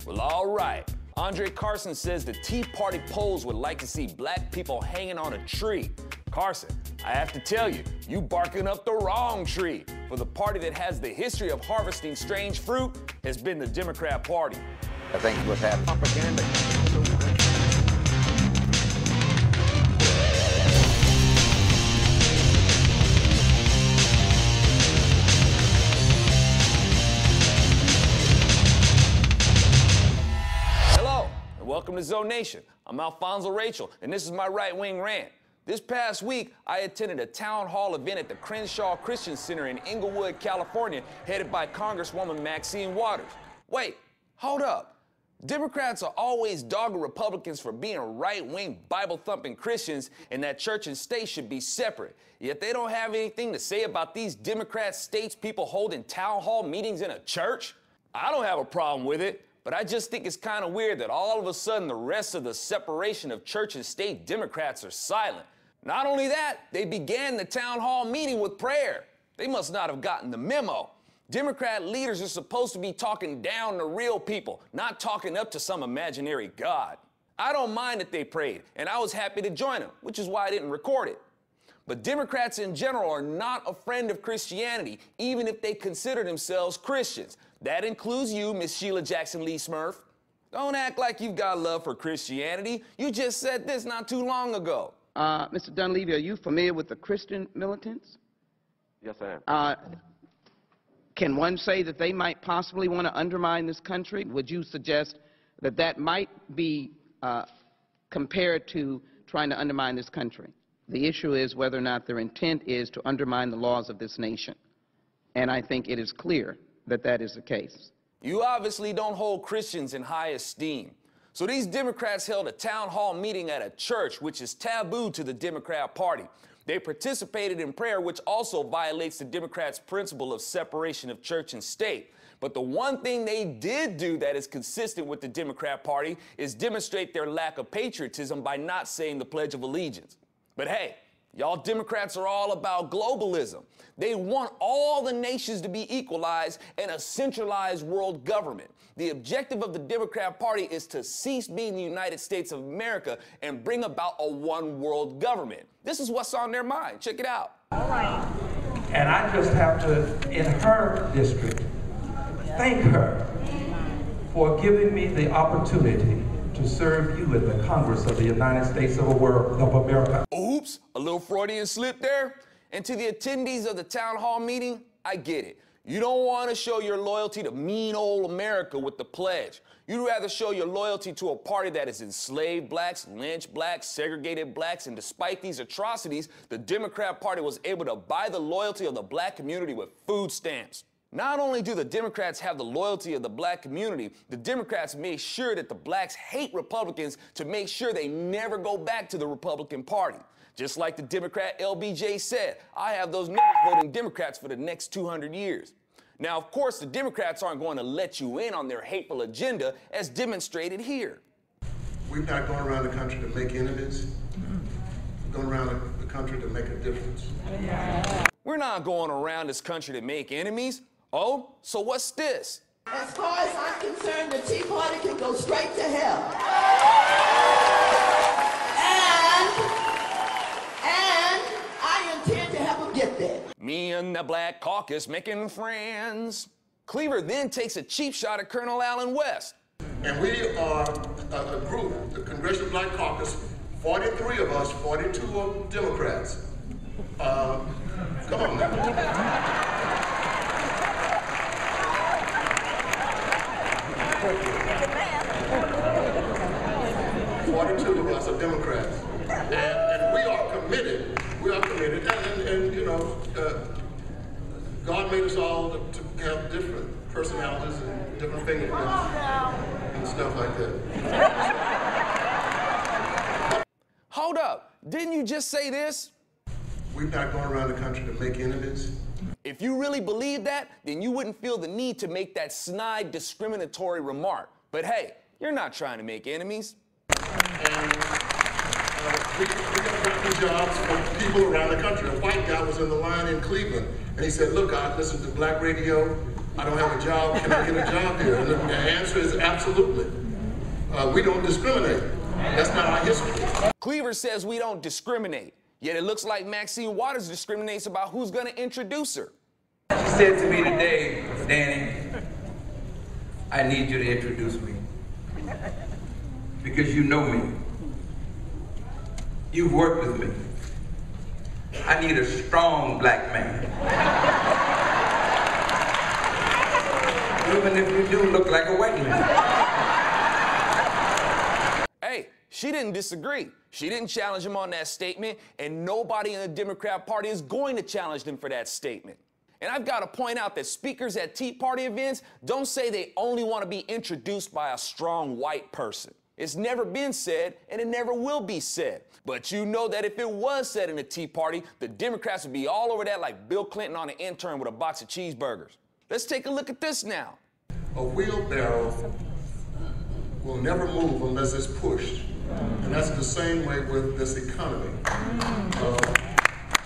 Well, all right. Andre Carson says the Tea Party polls would like to see black people hanging on a tree. Carson, I have to tell you, you barking up the wrong tree. For the party that has the history of harvesting strange fruit has been the Democrat Party. I think what's happening. Propaganda. Welcome to Zone Nation. I'm Alfonso Rachel, and this is my right-wing rant. This past week, I attended a town hall event at the Crenshaw Christian Center in Inglewood, California, headed by Congresswoman Maxine Waters. Wait, hold up. Democrats are always dogging Republicans for being right-wing, Bible-thumping Christians and that church and state should be separate. Yet they don't have anything to say about these Democrat statespeople holding town hall meetings in a church? I don't have a problem with it. But I just think it's kind of weird that all of a sudden the rest of the separation of church and state Democrats are silent. Not only that, they began the town hall meeting with prayer. They must not have gotten the memo. Democrat leaders are supposed to be talking down to real people, not talking up to some imaginary God. I don't mind that they prayed, and I was happy to join them, which is why I didn't record it. But Democrats in general are not a friend of Christianity, even if they consider themselves Christians. That includes you, Miss Sheila Jackson Lee Smurf. Don't act like you've got love for Christianity. You just said this not too long ago. Mr. Dunleavy, are you familiar with the Christian militants? Yes, I am. Can one say that they might possibly want to undermine this country? Would you suggest that that might be compared to trying to undermine this country? The issue is whether or not their intent is to undermine the laws of this nation. And I think it is clear that that is the case. You obviously don't hold Christians in high esteem. So these Democrats held a town hall meeting at a church, which is taboo to the Democrat Party. They participated in prayer, which also violates the Democrats' principle of separation of church and state. But the one thing they did do that is consistent with the Democrat Party is demonstrate their lack of patriotism by not saying the Pledge of Allegiance. But hey, y'all Democrats are all about globalism. They want all the nations to be equalized and a centralized world government. The objective of the Democrat Party is to cease being the United States of America and bring about a one world government. This is what's on their mind. Check it out. All right. And I just have to, in her district, thank her for giving me the opportunity to serve you in the Congress of the United States of America. Oops, a little Freudian slip there. And to the attendees of the town hall meeting, I get it. You don't want to show your loyalty to mean old America with the pledge. You'd rather show your loyalty to a party that has enslaved blacks, lynched blacks, segregated blacks, and despite these atrocities, the Democrat Party was able to buy the loyalty of the black community with food stamps. Not only do the Democrats have the loyalty of the black community, the Democrats made sure that the blacks hate Republicans to make sure they never go back to the Republican Party. Just like the Democrat LBJ said, I have those niggas voting Democrats for the next 200 years. Now, of course, the Democrats aren't going to let you in on their hateful agenda as demonstrated here. We're not going around the country to make enemies. We're going around the country to make a difference. We're not going around this country to make enemies. Oh, so what's this? As far as I'm concerned, the Tea Party can go straight to hell. And I intend to have them get there. Me and the Black Caucus making friends. Cleaver then takes a cheap shot at Colonel Allen West. And we are a group, the Congressional Black Caucus, 43 of us, 42 are Democrats. Come on now. 42 of us are Democrats, and we are committed. And you know, God made us all to have different personalities and different fingerprints and stuff like that. Hold up, didn't you just say this? We're not going around the country to make enemies. If you really believe that, then you wouldn't feel the need to make that snide, discriminatory remark. But hey, you're not trying to make enemies. And we got jobs for people around the country. A white guy was in the line in Cleveland, and he said, look, I listen to black radio, I don't have a job, can I get a job here? And the answer is absolutely. We don't discriminate. That's not our history. Cleaver says we don't discriminate, yet it looks like Maxine Waters discriminates about who's gonna introduce her. She said to me today, Danny, I need you to introduce me. Because you know me. You've worked with me. I need a strong black man. Even if you do look like a white man. Hey, she didn't disagree. She didn't challenge him on that statement, and nobody in the Democrat Party is going to challenge them for that statement. And I've got to point out that speakers at Tea Party events don't say they only want to be introduced by a strong white person. It's never been said, and it never will be said. But you know that if it was said in the Tea Party, the Democrats would be all over that like Bill Clinton on an intern with a box of cheeseburgers. Let's take a look at this now. A wheelbarrow will never move unless it's pushed. And that's the same way with this economy.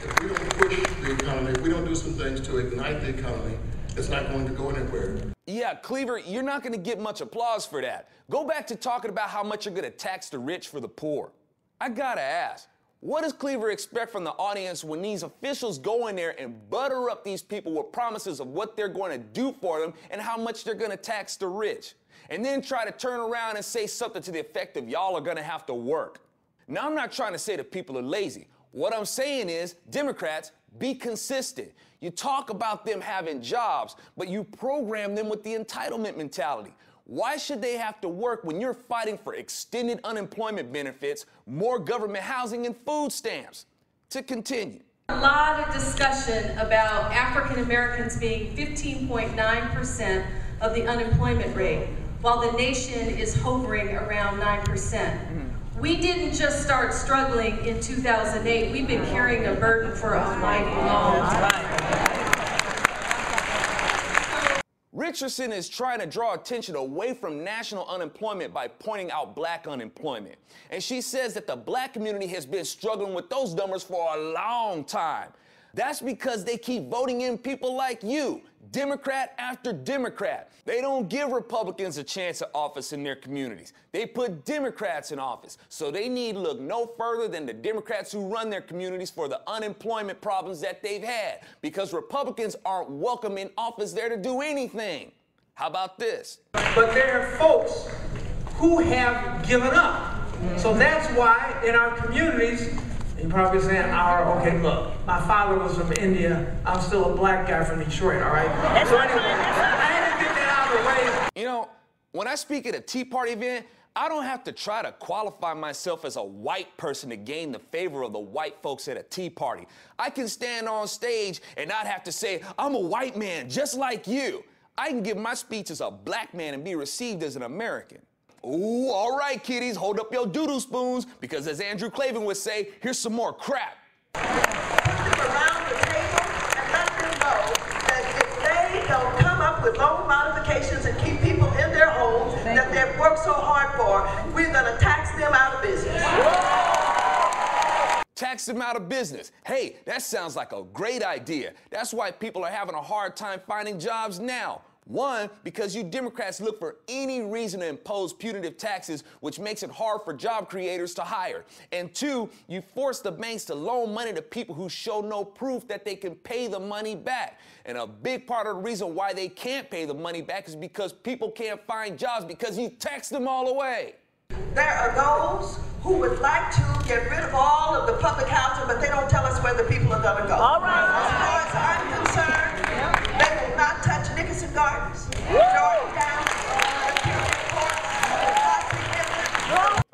If we don't push the economy, if we don't do some things to ignite the economy, it's not going to go anywhere. Yeah, Cleaver, you're not going to get much applause for that. Go back to talking about how much you're going to tax the rich for the poor. I gotta ask, what does Cleaver expect from the audience when these officials go in there and butter up these people with promises of what they're going to do for them and how much they're going to tax the rich? And then try to turn around and say something to the effect of y'all are going to have to work. Now, I'm not trying to say that people are lazy. What I'm saying is, Democrats, be consistent. You talk about them having jobs, but you program them with the entitlement mentality. Why should they have to work when you're fighting for extended unemployment benefits, more government housing, and food stamps? To continue. A lot of discussion about African Americans being 15.9% of the unemployment rate, while the nation is hovering around 9%. We didn't just start struggling in 2008. We've been carrying a burden for a mighty long time. Richardson is trying to draw attention away from national unemployment by pointing out black unemployment. And she says that the black community has been struggling with those numbers for a long time. That's because they keep voting in people like you, Democrat after Democrat. They don't give Republicans a chance at office in their communities. They put Democrats in office. So they need look no further than the Democrats who run their communities for the unemployment problems that they've had, because Republicans aren't welcome in office there to do anything. How about this? But there are folks who have given up. So that's why in our communities, you're probably saying, okay, look, my father was from India. I'm still a black guy from Detroit, all right? So anyway, I had to get that out of the way. You know, when I speak at a Tea Party event, I don't have to try to qualify myself as a white person to gain the favor of the white folks at a Tea Party. I can stand on stage and not have to say, I'm a white man just like you. I can give my speech as a black man and be received as an American. Ooh, all right, kiddies, hold up your doodoo spoons, because as Andrew Clavin would say, here's some more crap. Put them around the table and let them know that if they don't come up with loan modifications and keep people in their homes that they've worked so hard for, we're going to tax them out of business. Tax them out of business. Hey, that sounds like a great idea. That's why people are having a hard time finding jobs now. One, because you Democrats look for any reason to impose punitive taxes, which makes it hard for job creators to hire. And two, you force the banks to loan money to people who show no proof that they can pay the money back. And a big part of the reason why they can't pay the money back is because people can't find jobs because you tax them all away. There are those who would like to get rid of all of the public housing, but they don't tell us where the people are going to go. All right. As far as I'm concerned, they will not touch Nickerson Gardens, Jordan Downs,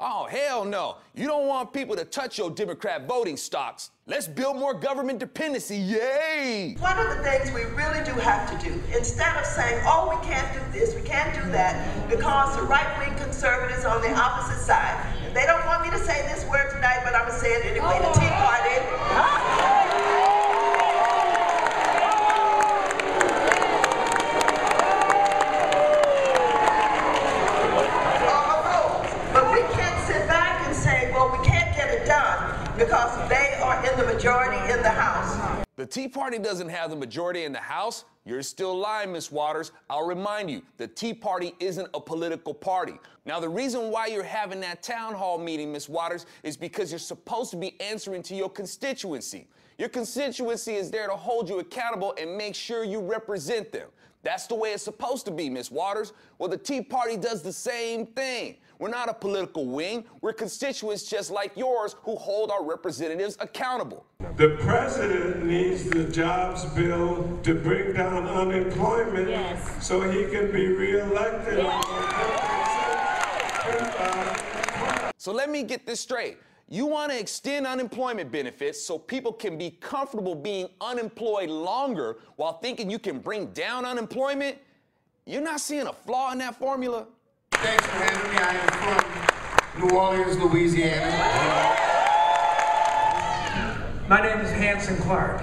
Oh, hell no. You don't want people to touch your Democrat voting stocks. Let's build more government dependency. Yay! One of the things we really do have to do, instead of saying, oh, we can't do this, we can't do that, because the right-wing conservatives on the opposite side, and they don't want me to say this word tonight, but I'm going to say it anyway, the Tea Party. Because they are in the majority in the House. The Tea Party doesn't have the majority in the House. You're still lying, Ms. Waters. I'll remind you, the Tea Party isn't a political party. Now, the reason why you're having that town hall meeting, Ms. Waters, is because you're supposed to be answering to your constituency. Your constituency is there to hold you accountable and make sure you represent them. That's the way it's supposed to be, Ms. Waters. Well, the Tea Party does the same thing. We're not a political wing. We're constituents just like yours who hold our representatives accountable. The president needs the jobs bill to bring down unemployment so he can be reelected. So let me get this straight. You want to extend unemployment benefits so people can be comfortable being unemployed longer while thinking you can bring down unemployment? You're not seeing a flaw in that formula? Thanks for having me. I am from New Orleans, Louisiana. My name is Hanson Clark.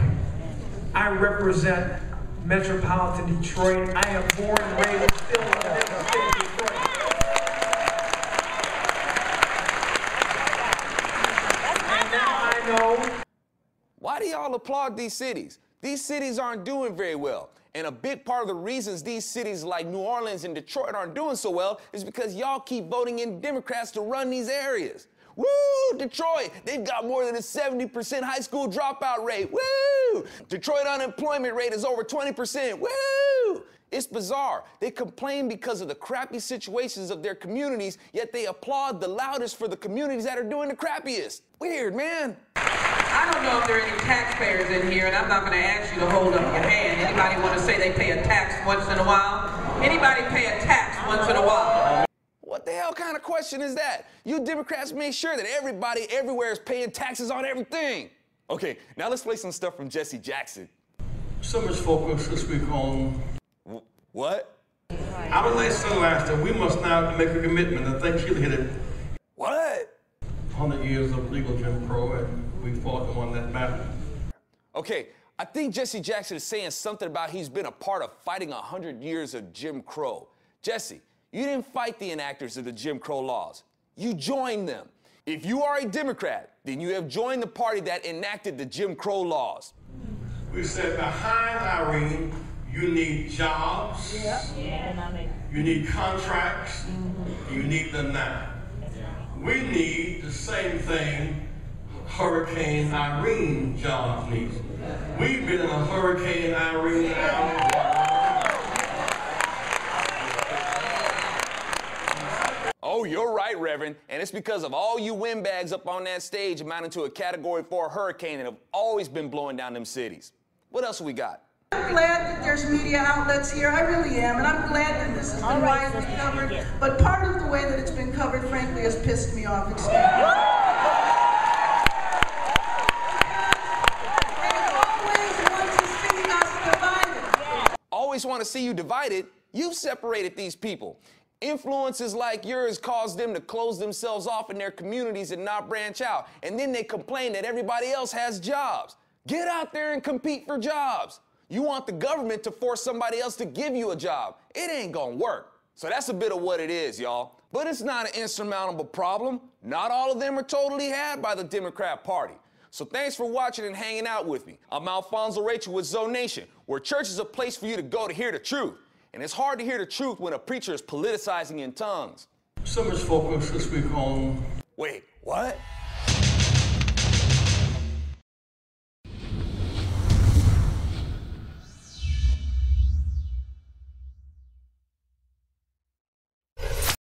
I represent metropolitan Detroit. I am born and raised still in the state of Detroit. And now I know. Why do y'all applaud these cities? These cities aren't doing very well. And a big part of the reasons these cities like New Orleans and Detroit aren't doing so well is because y'all keep voting in Democrats to run these areas. Woo, Detroit, they've got more than a 70% high school dropout rate. Woo! Detroit unemployment rate is over 20%. Woo! It's bizarre. They complain because of the crappy situations of their communities, yet they applaud the loudest for the communities that are doing the crappiest. Weird, man. I don't know if there are any taxpayers in here, and I'm not going to ask you to hold up your hand. Anybody want to say they pay a tax once in a while? Anybody pay a tax once in a while? What the hell kind of question is that? You Democrats make sure that everybody everywhere is paying taxes on everything. Okay, now let's play some stuff from Jesse Jackson. So much focus this week on... What? Our lesson last time, we must now make a commitment. I think she'll hit it. What? 100 years of legal Jim Crow, and we fought and won that battle. Okay, I think Jesse Jackson is saying something about he's been a part of fighting 100 years of Jim Crow. Jesse, you didn't fight the enactors of the Jim Crow laws. You joined them. If you are a Democrat, then you have joined the party that enacted the Jim Crow laws. We said behind Irene, you need jobs, you need contracts, you need them now. We need the same thing Hurricane Irene jobs needs. We've been in a Hurricane Irene Oh, you're right, Reverend. And it's because of all you windbags up on that stage amounting to a Category 4 hurricane that have always been blowing down them cities. What else we got? I'm glad that there's media outlets here. I really am. And I'm glad that this has been widely covered. But part of the way that it's been covered, frankly, has pissed me off extremely. Always want to see you divided. You've separated these people. Influences like yours cause them to close themselves off in their communities and not branch out. And then they complain that everybody else has jobs. Get out there and compete for jobs. You want the government to force somebody else to give you a job. It ain't gonna work. So that's a bit of what it is, y'all. But it's not an insurmountable problem. Not all of them are totally had by the Democrat Party. So thanks for watching and hanging out with me. I'm Alfonso Rachel with Zo Nation, where church is a place for you to go to hear the truth. And it's hard to hear the truth when a preacher is politicizing in tongues. So much focus this week on... Wait, what?